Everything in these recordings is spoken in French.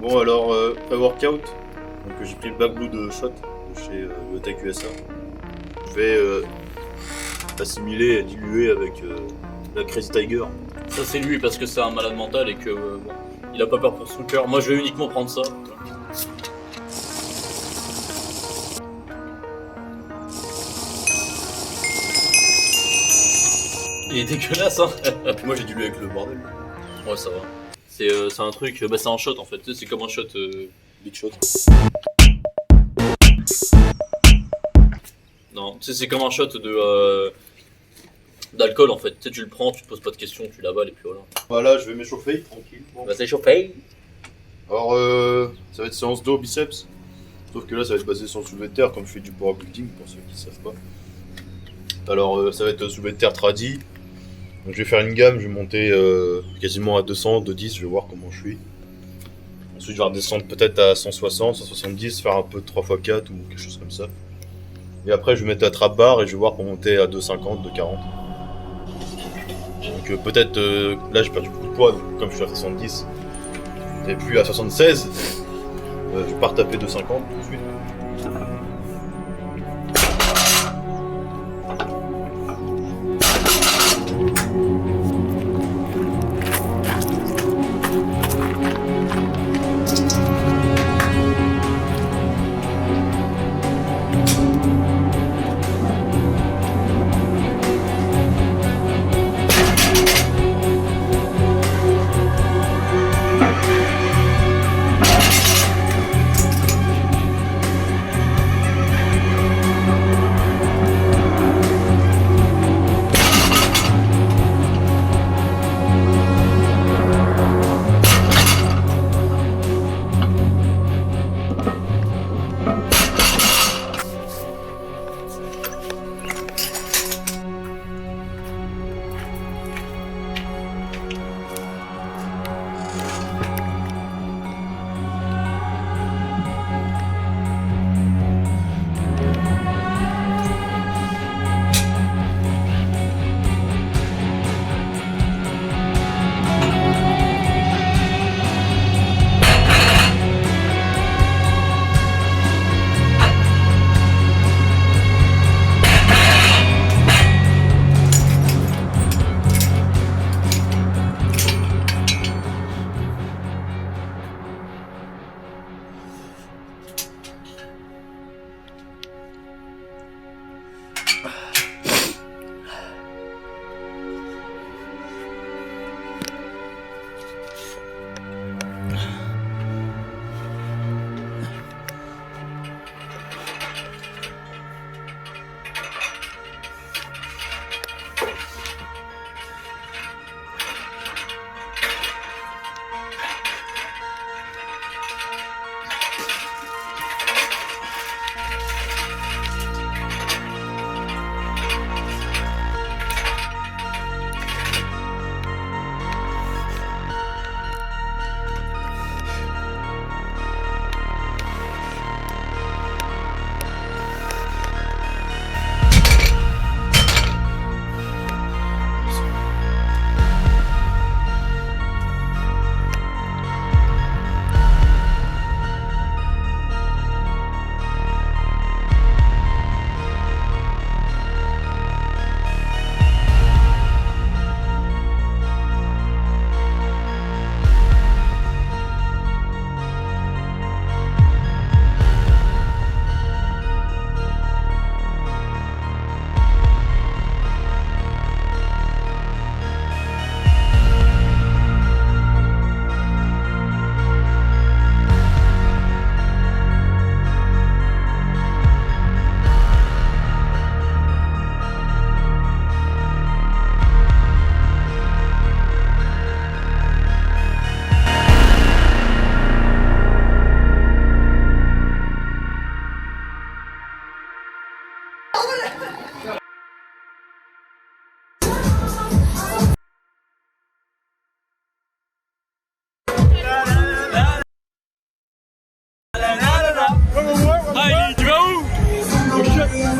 Bon alors, pré-workout, donc j'ai pris le Black Blue de Shot de chez Biotech USA. Je vais assimiler et diluer avec la Crazy Tiger. Ça c'est lui parce que c'est un malade mental et que bon, il a pas peur pour son cœur. Moi je vais uniquement prendre ça. Il est dégueulasse hein. Et puis moi j'ai dilué avec le bordel. Ouais ça va. C'est un truc, c'est un shot en fait, tu sais, c'est comme un shot. Big Shot. Non, tu sais c'est comme un shot de d'alcool en fait. Tu sais tu le prends, tu te poses pas de questions, tu l'avales et puis voilà. Voilà, je vais m'échauffer, tranquille. Bon. Bah c'est chauffé. Alors, ça va être séance dos biceps. Sauf que là, ça va être basé sur le soulevé de terre, comme je fais du powerbuilding, pour ceux qui ne savent pas. Alors, ça va être soulevé de terre tradi. Donc, je vais faire une gamme, je vais monter quasiment à 200, 210, je vais voir comment je suis. Ensuite, je vais redescendre peut-être à 160, 170, faire un peu de 3x4 ou quelque chose comme ça. Et après, je vais mettre la trap bar et je vais voir pour monter à 250, 240. Donc, peut-être là, j'ai perdu beaucoup de poids, donc comme je suis à 70. Et puis à 76, je pars taper 250 tout de suite.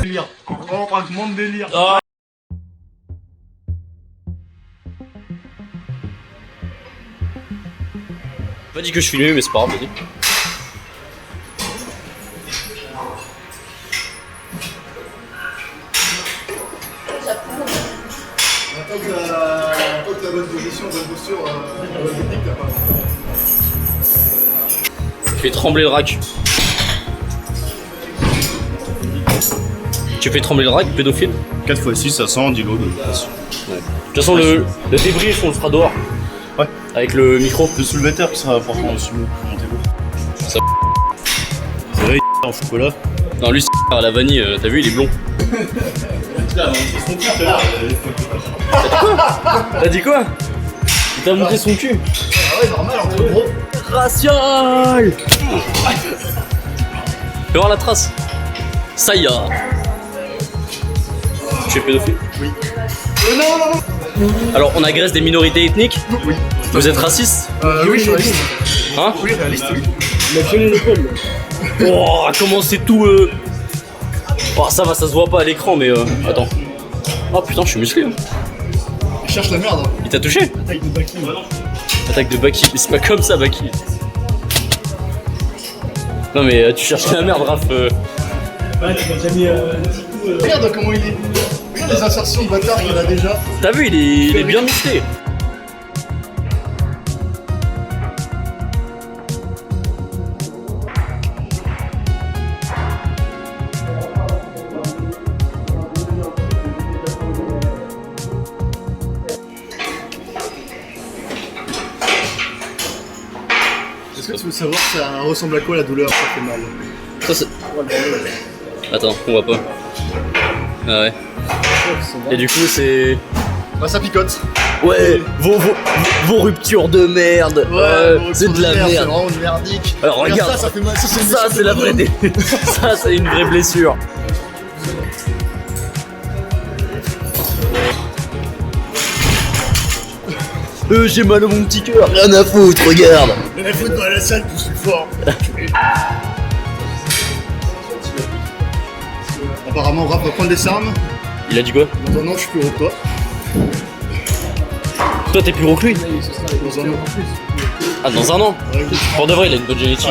Délire. On rentre monde délire. Ah. Pas dit que je filmais, mais c'est pas grave, vas-y. Tant que t'as bonne position, bonne posture, bonne technique, t'as pas. Tu fais trembler le rack. Tu fais trembler le rack, pédophile. 4x6 à 100, 10 lots de place. De toute façon, le débrief, on le fera dehors. Ouais. Avec le micro. Le soulevé de terre qui sera important aussi, montez lourd. Ça- C'est vrai, en chocolat. Non, lui, c'est à la vanille, t'as vu, il est blond. T'as dit quoi? Il t'a montré son cul. Ah ouais, normal, en gros. Racial. Fais voir la trace. Ça y est. Tu es pédophile? Oui. Non. Alors, on agresse des minorités ethniques? Oui. Vous êtes raciste? Oui, je suis réaliste. Hein? Oui, réaliste, oui. Il a violé l'école. Oh, comment c'est tout Oh, ça va, ça se voit pas à l'écran, mais attends. Oh putain, je suis musclé. Hein. Je cherche la merde. Il t'a touché? Attaque de Baki. Attaque de Baki, mais c'est pas comme ça, Baki. Non, mais tu cherches la merde, Raph. Regarde comment il est. Regarde les insertions de bâtard qu'il a déjà. T'as vu, il est bien musclé. Est-ce que tu veux savoir ça ressemble à quoi la douleur? Ça fait mal. Ça, c'est... Attends, on voit pas. Ah ouais. Et du coup, c'est... Bah ça picote. Ouais, vos ruptures de merde. C'est de la C'est merde. vraiment merdique. Alors regarde, ça fait mal. Ça, c'est la vraie... Ça, c'est une vraie blessure. J'ai mal à mon petit cœur. Rien à foutre, regarde. La faute dans la salle, je suis fort. Apparemment, Raph va prendre des armes. Il a dit quoi? Dans un an, je suis plus heureux que toi. Toi, t'es plus gros que lui? Dans un an. Ah, dans un an? Ouais, oui. Pour de vrai, il a une bonne génétique.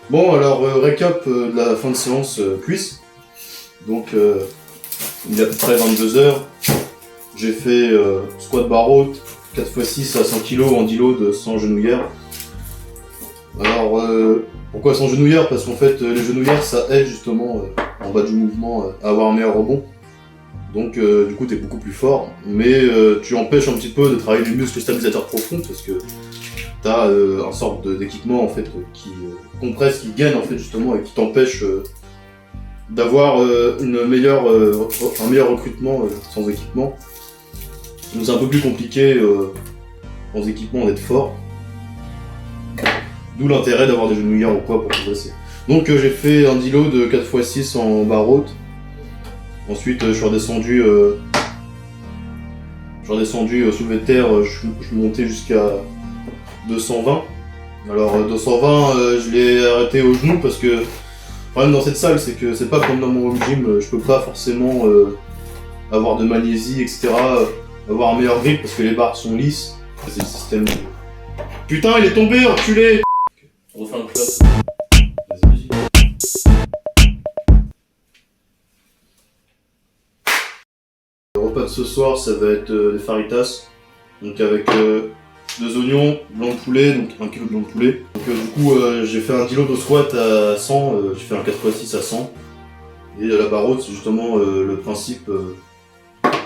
Bon, alors, récap de la fin de séance cuisse. Donc, il est à peu près 22h. J'ai fait squat bar haute, 4x6 à 100 kg en 10 loads de 100 genouillères. Alors, pourquoi 100 genouillères? Parce qu'en fait, les genouillères, ça aide justement en bas du mouvement à avoir un meilleur rebond. Donc, du coup, t'es beaucoup plus fort. Mais tu empêches un petit peu de travailler les muscles stabilisateurs profonds parce que t'as un sorte d'équipement en fait qui compresse, qui gaine en fait justement et qui t'empêche d'avoir un meilleur recrutement sans équipement. Donc c'est un peu plus compliqué sans équipement d'être fort. D'où l'intérêt d'avoir des genouillères ou quoi pour progresser. Donc j'ai fait un dilo de 4x6 en barre haute. Ensuite je suis redescendu soulevé de terre, je suis monté jusqu'à 220. Alors 220 je l'ai arrêté au genou parce que le problème dans cette salle c'est que c'est pas comme dans mon home gym, je peux pas forcément avoir de magnésie etc, avoir un meilleur grip parce que les barres sont lisses. C'est le système de... Putain il est tombé enculé. On refait un flop. Vas-y. Le repas de ce soir ça va être des faritas donc avec 2 oignons, blanc de poulet, donc 1 kg de blanc de poulet. Donc du coup j'ai fait un kilo de squat à 100, j'ai fait un 4x6 à 100. Et la barre haute, c'est justement le principe,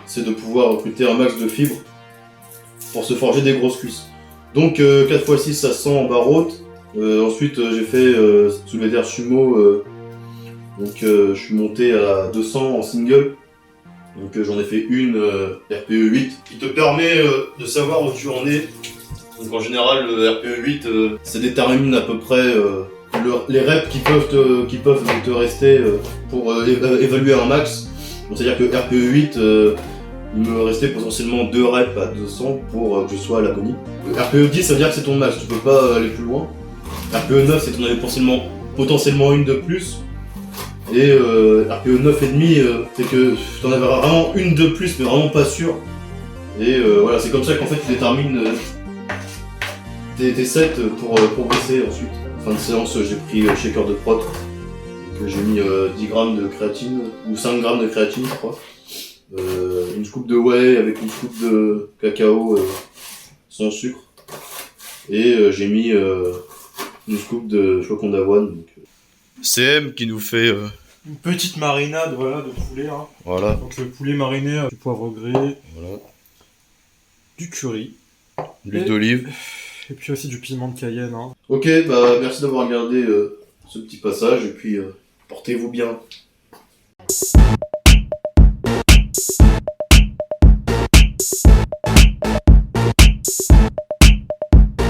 c'est de pouvoir recruter un max de fibres pour se forger des grosses cuisses. Donc 4x6 à 100 en barre haute. Ensuite j'ai fait soulevé d'air sumo, donc je suis monté à 200 en single. Donc j'en ai fait une RPE 8 qui te permet de savoir où tu en es. Donc en général le RPE 8 ça détermine à peu près les reps qui peuvent te rester pour évaluer un max. Donc c'est à dire que RPE 8 il me restait potentiellement 2 reps à 200 pour que je sois à l'agonie. RPE 10 ça veut dire que c'est ton max, tu peux pas aller plus loin. RPE 9 c'est que t'en avais potentiellement une de plus. Et RPE 9,5 c'est que t'en avais vraiment une de plus mais vraiment pas sûr. Et voilà, c'est comme ça qu'en fait tu détermines tes sets pour progresser ensuite. Fin de séance j'ai pris shaker de prot. Donc j'ai mis 10 grammes de créatine ou 5 grammes de créatine je crois. Une scoop de whey avec une scoop de cacao sans sucre. Et j'ai mis une scoop de flocons d'avoine. Donc, CM qui nous fait Une petite marinade, voilà, de poulet. Hein. voilà. Donc le poulet mariné, du poivre gris, Voilà. du curry. L'huile d'olive. Et puis aussi du piment de Cayenne. Hein. Ok, bah merci d'avoir regardé ce petit passage et puis portez-vous bien.